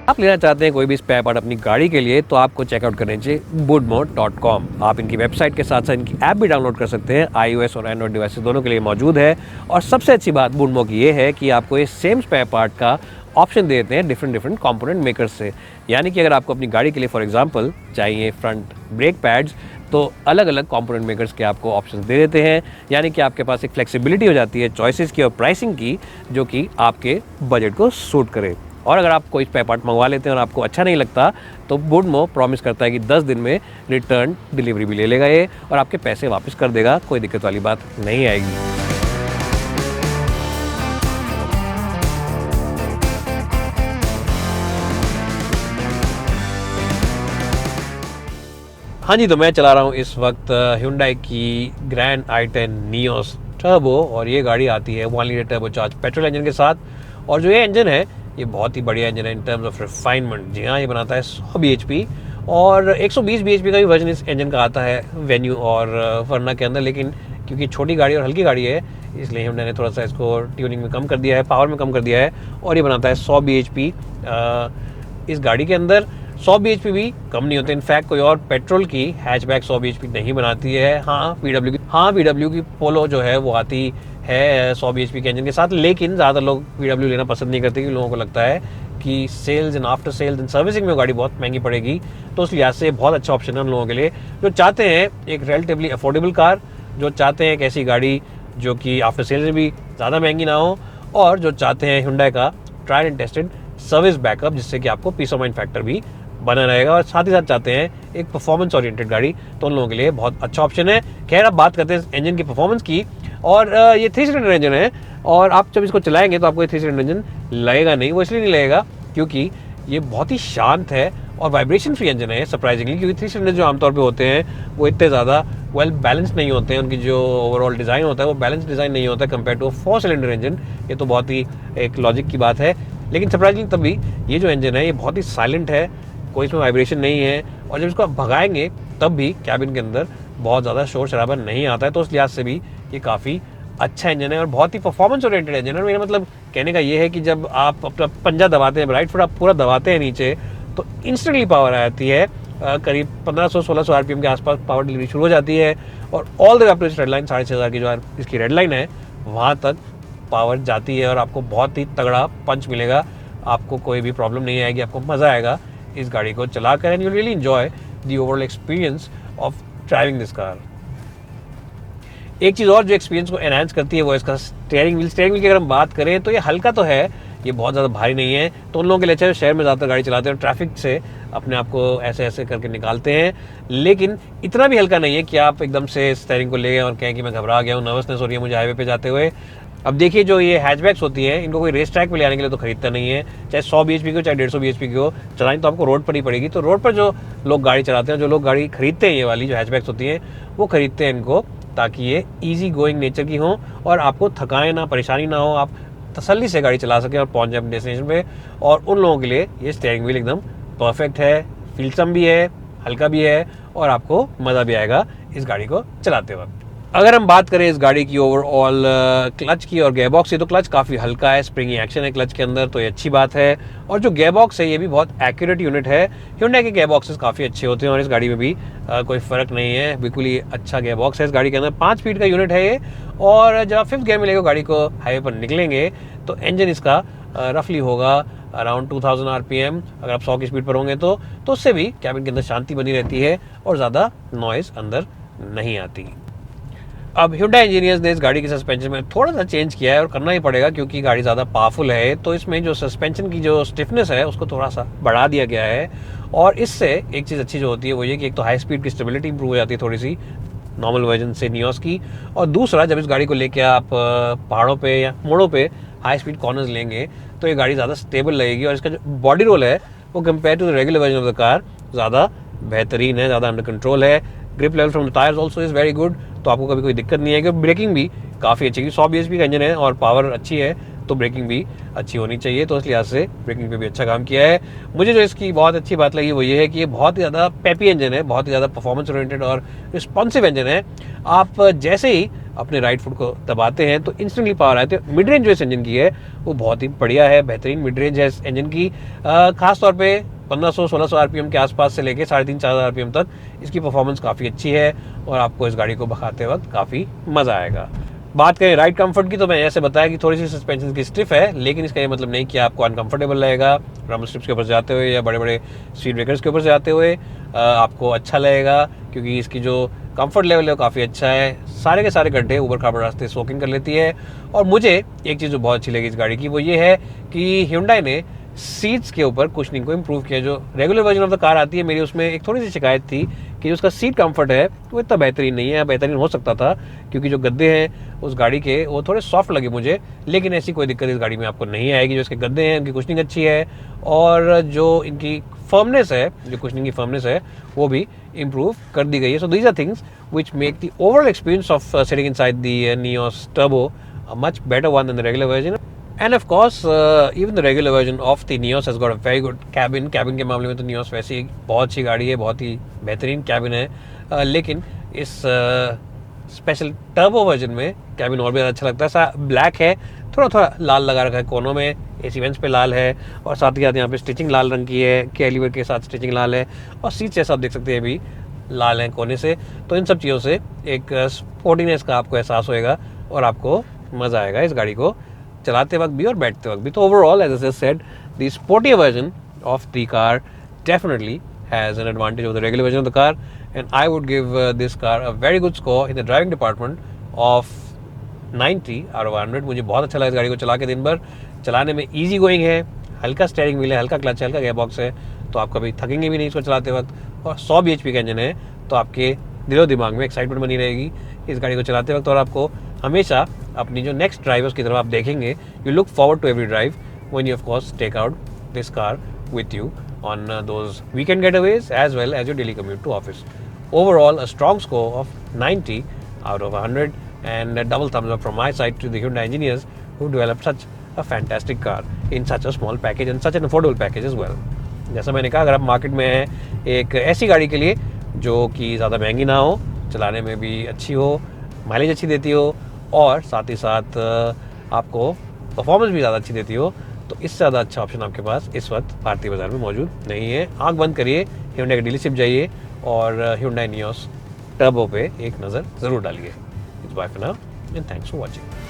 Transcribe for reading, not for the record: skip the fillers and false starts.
आप लेना चाहते हैं कोई भी स्पेयर पार्ट अपनी गाड़ी के लिए तो आपको चेकआउट करना चाहिए woodmo.com। आप इनकी वेबसाइट के साथ साथ इनकी ऐप भी डाउनलोड कर सकते हैं। iOS और एंड्रॉइड डिवाइसेस दोनों के लिए मौजूद है। और सबसे अच्छी बात वुडमो की ये है कि आपको ये सेम स्पेयर पार्ट का ऑप्शन दे देते हैं डिफरेंट कंपोनेंट मेकर्स से। यानी कि अगर आपको अपनी गाड़ी के लिए फॉर एग्जांपल चाहिए फ्रंट ब्रेक पैड्स तो अलग अलग कंपोनेंट मेकर्स के आपको ऑप्शंस दे देते हैं। यानी कि आपके पास एक फ्लेक्सिबिलिटी हो जाती है चॉइसेस की और प्राइसिंग की, जो कि आपके बजट को सूट करे। और अगर आप कोई स्पेयर पार्ट मंगवा लेते हैं और आपको अच्छा नहीं लगता तो वुडमो प्रॉमिस करता है कि 10 दिन में रिटर्न डिलीवरी भी ले लेगा ये और आपके पैसे वापस कर देगा। कोई दिक्कत वाली बात नहीं आएगी। हाँ जी, तो मैं चला रहा हूँ इस वक्त Hyundai की ग्रैंड i10 नियोस टर्बो और ये गाड़ी आती है 1 litre turbo charge petrol engine के साथ। और जो ये इंजन है ये बहुत ही बढ़िया इंजन है इन टर्म्स ऑफ रिफाइनमेंट। जी हाँ, ये बनाता है 100 bhp और 120 bhp का भी वर्जन इस इंजन का आता है वेन्यू और वर्ना के अंदर। लेकिन क्योंकि छोटी गाड़ी और हल्की गाड़ी है इसलिए Hyundai ने थोड़ा सा इसको ट्यूनिंग में कम कर दिया है, पावर में कम कर दिया है और ये बनाता है 100 bhp। इस गाड़ी के अंदर 100 bhp भी कम नहीं होते। इनफैक्ट कोई और पेट्रोल की हैचबैक 100 bhp नहीं बनाती है। हाँ VW की पोलो जो है वो आती है 100 bhp के इंजन के साथ, लेकिन ज़्यादातर लोग VW लेना पसंद नहीं करते क्योंकि लोगों को लगता है कि sales and after sales and servicing में गाड़ी बहुत महंगी पड़ेगी। तो उस लिहाज से बहुत अच्छा ऑप्शन है उन लोगों के लिए जो चाहते हैं एक रिलेटिवली अफोर्डेबल कार, जो चाहते हैं एक ऐसी गाड़ी जो कि आफ्टर सेल्स में भी ज़्यादा महंगी ना हो और जो चाहते हैं Hyundai का tried and tested service backup जिससे कि आपको पीस ऑफ माइंड फैक्टर भी बना रहेगा और साथ ही साथ चाहते हैं एक परफॉर्मेंस ओरिएंटेड गाड़ी, तो उन लोगों के लिए बहुत अच्छा ऑप्शन है। खैर, अब बात करते हैं इंजन की परफॉर्मेंस की। और ये 3 सिलेंडर इंजन है और आप जब इसको चलाएंगे तो आपको ये 3 सिलेंडर इंजन लगेगा नहीं। वो इसलिए नहीं लगेगा क्योंकि ये बहुत ही शांत है और वाइब्रेशन फ्री इंजन है सरप्राइजिंगली, क्योंकि 3 सिलेंडर जो आमतौर पे होते हैं वो इतने ज़्यादा वेल बैलेंस नहीं होते हैं। उनकी जो ओवरऑल डिज़ाइन होता है वो बैलेंस डिज़ाइन नहीं होता है कंपेयर टू 4 सिलेंडर इंजन। ये तो बहुत ही एक लॉजिक की बात है। लेकिन सरप्राइजिंगली तब भी ये जो इंजन है ये बहुत ही साइलेंट है, कोई इसमें वाइब्रेशन नहीं है और जब इसको आप भगाएंगे तब भी कैबिन के अंदर बहुत ज़्यादा शोर शराबा नहीं आता है। तो उस लिहाज से भी ये काफ़ी अच्छा इंजन है और बहुत ही परफॉर्मेंस ओरिएंटेड इंजन है। मेरा मतलब कहने का ये है कि जब आप अपना पंजा दबाते हैं, राइट फुट आप पूरा दबाते हैं नीचे तो इंस्टेंटली पावर आ जाती है। करीब 1500-1600 आरपीएम के आसपास पावर डिलीवरी शुरू हो जाती है और all the way up to इस रेड लाइन 6500 की जो इसकी रेड लाइन है वहाँ तक पावर जाती है और आपको बहुत ही तगड़ा पंच मिलेगा। आपको कोई भी प्रॉब्लम नहीं आएगी, आपको मज़ा आएगा इस गाड़ी को चलाकर and you really enjoy the overall experience of driving this car. एक चीज़ और जो एक्सपीरियंस को एनहांस करती है वो इसका स्टीयरिंग व्हील। स्टीयरिंग व्हील की अगर हम बात करें तो ये हल्का तो है, ये बहुत ज़्यादा भारी नहीं है। तो उन लोगों के लिए अच्छा शहर में ज़्यादातर गाड़ी चलाते हैं और ट्रैफिक से अपने आप को ऐसे ऐसे करके निकालते हैं, लेकिन इतना भी हल्का नहीं है कि आप एकदम से स्टीयरिंग को ले गए और कहें कि मैं घबरा गया हूँ, नर्वसनेस हो रही है मुझे हाईवे पे जाते हुए। अब देखिए, जो ये हैचबैक्स होती हैं इनको कोई रेस ट्रैक पे ले आने के लिए तो खरीदता नहीं है, चाहे 100 bhp की हो चाहे 150 bhp की हो, चलानी तो आपको रोड पर ही पड़ेगी। तो रोड पर जो लोग गाड़ी चलाते हैं, जो लोग गाड़ी खरीदते हैं ये वाली जो हैचबैक्स होती हैं वो खरीदते हैं इनको ताकि ये ईजी गोइंग नेचर की हो और आपको थकाएं ना, परेशानी ना हो, आप तसल्ली से गाड़ी चला सकें और पहुँच जाए अपने डेस्टिनेशन पे। और उन लोगों के लिए ये स्टीयरिंग व्हील एकदम परफेक्ट है, फीलसम भी है, हल्का भी है और आपको मज़ा भी आएगा इस गाड़ी को चलाते वक्त। अगर हम बात करें इस गाड़ी की ओवरऑल क्लच की और गेयरबॉक्स की तो क्लच काफ़ी हल्का है, स्प्रिंगी एक्शन है क्लच के अंदर, तो ये अच्छी बात है। और जो गेयरबॉक्स है ये भी बहुत एक्यूरेट यूनिट है। Hyundai के गेयरबॉक्सेस काफ़ी अच्छे होते हैं और इस गाड़ी में भी कोई फ़र्क नहीं है, बिल्कुल ही अच्छा गेयरबॉक्स है इस गाड़ी के अंदर। 5 स्पीड का यूनिट है ये और जब आप 5th गियर में लेकर गाड़ी को हाईवे पर निकलेंगे तो इंजन इसका रफली होगा अराउंड 2000 आरपीएम। अगर आप 100 की स्पीड पर होंगे तो उससे भी कैबिन के अंदर शांति बनी रहती है और ज़्यादा नॉइज़ अंदर नहीं आती। अब Hyundai इंजीनियर्स ने इस गाड़ी के सस्पेंशन में थोड़ा सा चेंज किया है और करना ही पड़ेगा क्योंकि गाड़ी ज़्यादा पावरफुल है, तो इसमें जो सस्पेंशन की जो स्टिफनेस है उसको थोड़ा सा बढ़ा दिया गया है। और इससे एक चीज़ अच्छी जो होती है वो ये कि एक तो हाई स्पीड की स्टेबिलिटी इंप्रूव हो जाती है थोड़ी सी नॉर्मल वर्जन से नियोस की, और दूसरा जब इस गाड़ी को लेके आप पहाड़ों पे या मोड़ों पे हाई स्पीड कॉर्नर्स लेंगे तो ये गाड़ी ज़्यादा स्टेबल लगेगी और इसका जो बॉडी रोल है वो compare to the regular version of the car ज़्यादा बेहतरीन है, ज़्यादा अंडर कंट्रोल है। Grip level from the tyres also is very good, तो आपको कभी कोई दिक्कत नहीं है। ब्रेकिंग भी काफ़ी अच्छी है, 100 bhp का इंजन है और पावर अच्छी है तो ब्रेकिंग भी अच्छी होनी चाहिए, तो इस लिहाज से ब्रेकिंग पे भी अच्छा काम किया है। मुझे जो इसकी बहुत अच्छी बात लगी वो ये है कि ये बहुत ही ज़्यादा पेपी इंजन है, बहुत ही ज़्यादा परफॉर्मेंस ओरिएंटेड और रिस्पॉन्सिव इंजन है। आप जैसे ही अपने राइट फुट को दबाते हैं तो इंस्टेंटली पावर आती है। मिड रेंज जो इस इंजन की है वो बहुत ही बढ़िया है, बेहतरीन मिड रेंज है इस इंजन की। खास तौर पे 1500-1600 आरपीएम के आसपास से लेके 3,500-4,000 आरपीएम तक इसकी परफॉर्मेंस काफ़ी अच्छी है और आपको इस गाड़ी को भगाते वक्त काफ़ी मज़ा आएगा। बात करें राइड कंफर्ट की तो मैं ऐसे बताया कि थोड़ी सी सस्पेंशन की स्टिफ है, लेकिन इसका ये मतलब नहीं कि आपको अनकंफर्टेबल रहेगा। रम्बल स्ट्रिप्स के ऊपर से जाते हुए या बड़े बड़े स्पीड ब्रेकर्स के ऊपर से जाते हुए आपको अच्छा लगेगा, क्योंकि इसकी जो कंफर्ट लेवल है वो काफ़ी अच्छा है। सारे के सारे गड्ढे ऊबर खाबर रास्ते सोकिंग कर लेती है। और मुझे एक चीज़ जो बहुत अच्छी लगी इस गाड़ी की वो ये है कि Hyundai ने सीट्स के ऊपर कुशनिंग को इम्प्रूव किया। जो regular version of the car आती है मेरी, उसमें एक थोड़ी सी शिकायत थी कि उसका सीट कंफर्ट है वो इतना बेहतरीन नहीं है। बेहतरीन हो सकता था क्योंकि जो गद्दे हैं उस गाड़ी के वो थोड़े सॉफ्ट लगे मुझे, लेकिन ऐसी कोई दिक्कत इस गाड़ी में आपको नहीं आएगी। जो इसके गद्दे हैं उनकी कुशनिंग अच्छी है और जो इनकी फर्मनेस है, जो कुशनिंग की फर्मनेस है वो भी इम्प्रूव कर दी गई है। So these are things which make the overall experience of sitting inside the Nios turbo a much better one than the regular version. And of course, even the regular version of the Nios has got a very good cabin. Cabin के मामले में तो Nios वैसे ही बहुत अच्छी गाड़ी है, बहुत ही बेहतरीन cabin है, लेकिन इस स्पेशल टर्बो वर्जन में cabin और भी ज़्यादा अच्छा लगता है। ब्लैक है, थोड़ा थोड़ा लाल लगा रखा है कोनों में, AC वेंट्स पे लाल है और साथ ही साथ यहाँ पे स्टिचिंग लाल रंग की है, कैलिबर के साथ स्टिचिंग लाल है और सीट जैसा आप देख सकते हैं भी लाल है कोने से। तो इन सब चीज़ों से एक स्पोर्टीनेस का आपको एहसास होएगा और आपको मज़ा आएगा इस गाड़ी को चलाते वक्त भी और बैठते वक्त भी। तो overall as I said, the sporty version of the car definitely has an advantage of the regular version of the car, and I would give this car a very good score in the driving department of 90 out of 100। मुझे बहुत अच्छा लगा इस गाड़ी को चला के, दिन भर चलाने में ईजी गोइंग है, हल्का स्टीयरिंग व्हील है, हल्का क्लच है, हल्का गियर बॉक्स है, तो आप कभी थकेंगे भी नहीं इसको चलाते वक्त। और 100 bhp का इंजन है तो आपके दिलो दिमाग में एक्साइटमेंट बनी रहेगी इस गाड़ी को चलाते वक्त, और आपको हमेशा अपनी जो नेक्स्ट ड्राइवर्स की तरफ आप देखेंगे, you look forward to every drive when you of course take out this car with you on those weekend getaways as well as your daily commute to office. Overall a strong score of 90 out of 100 and a double thumbs up from my side to the Hyundai engineers who developed such a fantastic car in such a small package and such an affordable package as well. जैसा मैंने कहा, अगर आप market में हैं एक ऐसी गाड़ी के लिए जो कि ज़्यादा महंगी ना हो, चलाने में भी अच्छी हो, माइलेज अच्छी देती हो और साथ ही साथ आपको परफॉर्मेंस भी ज़्यादा अच्छी देती हो, तो इससे ज़्यादा अच्छा ऑप्शन आपके पास इस वक्त भारतीय बाज़ार में मौजूद नहीं है। आंख बंद करिए, Hyundai की डीलरशिप जाइए और Hyundai Nios टर्बो पे एक नज़र ज़रूर डालिए। It's bye for now and thanks for watching.